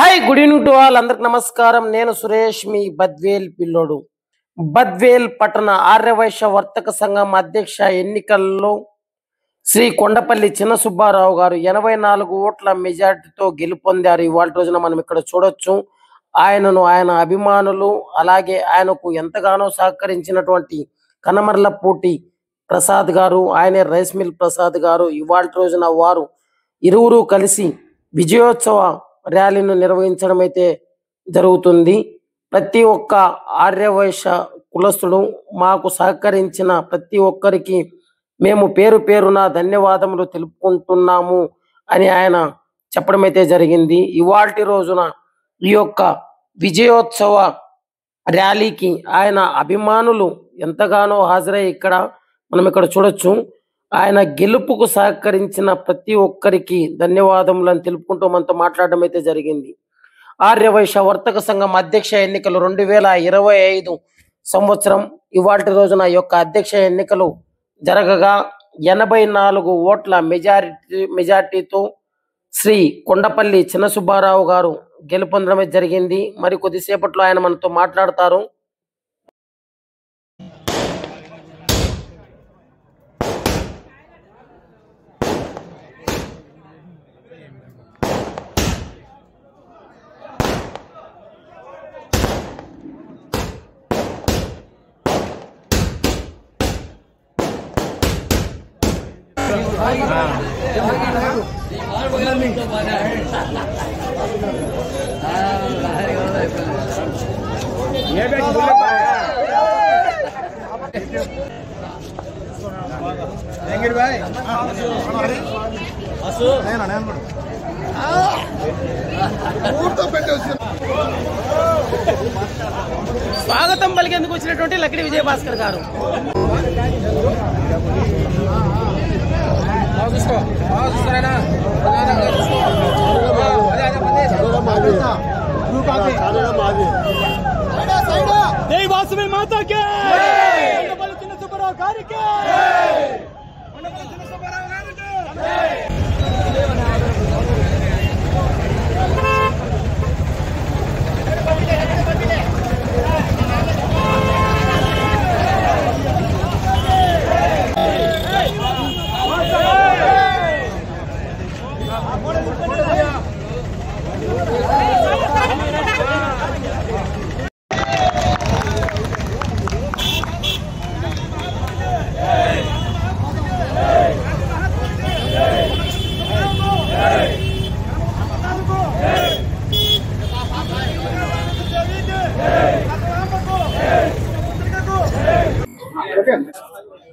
Hi good evening to all. అందరికి నమస్కారం. నేను సురేష్, మీ బద్వేల్ పిల్లోడు. బద్వేల్ పట్టణ ఆర్యవైశ్య వర్తక సంఘం అధ్యక్ష ఎన్నికల్లో శ్రీ కొండపల్లి చిన్న సుబ్బారావు గారు 84 ఓట్ల మెజార్టీతో గెలుపొందారు. ఇవాళ రోజున మనం ఇక్కడ చూడొచ్చు. ఆయన అభిమానులు అలాగే ఆయనకు ఎంతగానో సహకరించినటువంటి కనమర్లపూటి ప్రసాద్ గారు, ఆయనే రైస్ మిల్ ప్రసాద్ గారు, ఇవాళ రోజున వారు ఇరువురు కలిసి విజయోత్సవ ర్యాలీను నిర్వహించడం అయితే జరుగుతుంది. ప్రతి ఒక్క ఆర్యవైశ్య కులస్తుడు మాకు సహకరించిన ప్రతి ఒక్కరికి మేము పేరు పేరున ధన్యవాదములు తెలుపుకుంటున్నాము అని ఆయన చెప్పడం అయితే జరిగింది. ఇవాల్టి రోజున ఈ యొక్క విజయోత్సవ ర్యాలీకి ఆయన అభిమానులు ఎంతగానో హాజరై మనం ఇక్కడ చూడొచ్చు. ఆయన గెలుపుకు సహకరించిన ప్రతి ఒక్కరికి ధన్యవాదములు అని తెలుపుకుంటూ మనతో మాట్లాడడం అయితే జరిగింది. ఆర్యవైశ్య వర్తక సంఘం అధ్యక్ష ఎన్నికలు 2025 సంవత్సరం ఇవాల్టి రోజున ఈ యొక్క అధ్యక్ష ఎన్నికలు జరగగా 84 ఓట్ల మెజార్టీతో శ్రీ కొండపల్లి చిన్న సుబ్బారావు గారు గెలుపొందడమే జరిగింది. మరి కొద్దిసేపట్లో ఆయన మనతో మాట్లాడతారు. స్వాగతం పలికేందుకు వచ్చినటువంటి లక్కిడి విజయభాస్కర్ గారు. జై వాసవి మాతాకి, చిన్న సుబ్బారావు గారికి.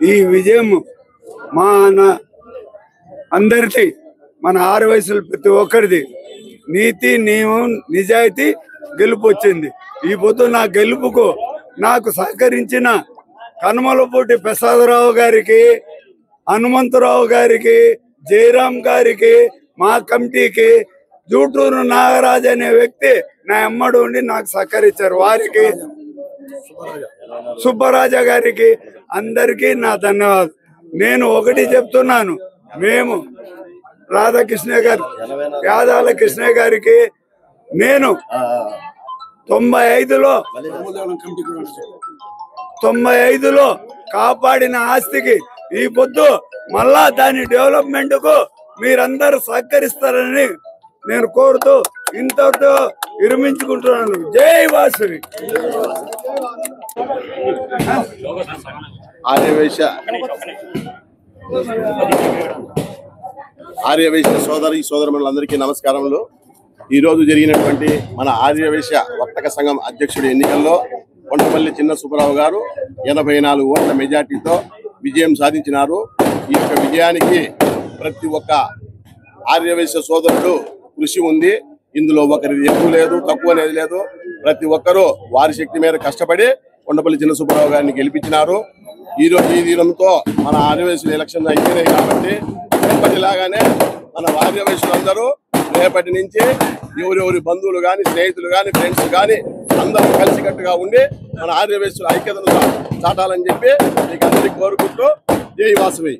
ఈ విజయం మా అందరిది, మన ఆర్యవైశ్యులు ప్రతి ఒక్కరిది. నీతి నియమం నిజాయితీ గెలుపు వచ్చింది. ఈ పొద్దు నా గెలుపుకు నాకు సహకరించిన కనుమలపూటి ప్రసాదరావు గారికి, హనుమంతరావు గారికి, జయరాం గారికి, మా కమిటీకి, జూటూరు నాగరాజు అనే వ్యక్తి నా అమ్మడు ఉండి నాకు సహకరించారు. వారికి, సుబ్బరాజా గారికి, అందరికీ నా ధన్యవాదాలు. నేను ఒకటి చెప్తున్నాను, మేము రాధాకృష్ణ గారు, యాదాల కృష్ణ గారికి నేను 95లో కాపాడిన ఆస్తికి ఈ పొద్దు మళ్ళా దాని డెవలప్మెంట్ కు మీరందరూ సహకరిస్తారని నేను కోరుతూ ఇంతతో విరమించుకుంటున్నాను. జై వాసవి. ఆర్యవైశ్య సోదరులందరికీ నమస్కారములు. ఈ రోజు జరిగినటువంటి మన ఆర్యవైశ్య వర్తక సంఘం అధ్యక్షుడి ఎన్నికల్లో కొండపల్లి చిన్న సుబ్బారావు గారు 84 ఓట్ల మెజార్టీతో విజయం సాధించినారు. ఈ యొక్క విజయానికి ప్రతి ఒక్క ఆర్యవైశ్య సోదరుడు కృషి ఉంది. ఇందులో ఒకరిది ఎక్కువ లేదు, తక్కువ అనేది లేదు. ప్రతి ఒక్కరూ వారి శక్తి మేర కష్టపడి కొండపల్లి చిన్న సుబ్బారావు గారిని గెలిపించినారు. ఈ రోజు ఈ దినంతో మన ఆర్యవైశ్యుల ఎలక్షన్ అయిపోయినాయి కాబట్టి ఎప్పటిలాగానే మన ఆర్యవైశ్యులందరూ రేపటి నుంచి ఎవరెవరి బంధువులు కానీ, స్నేహితులు కానీ, ఫ్రెండ్స్ కానీ అందరూ కలిసికట్టుగా ఉండి మన ఆర్యవైశ్యుల ఐక్యతను చాటాలని చెప్పి మీకు అందరికీ కోరుకుంటూ జై వాసవి.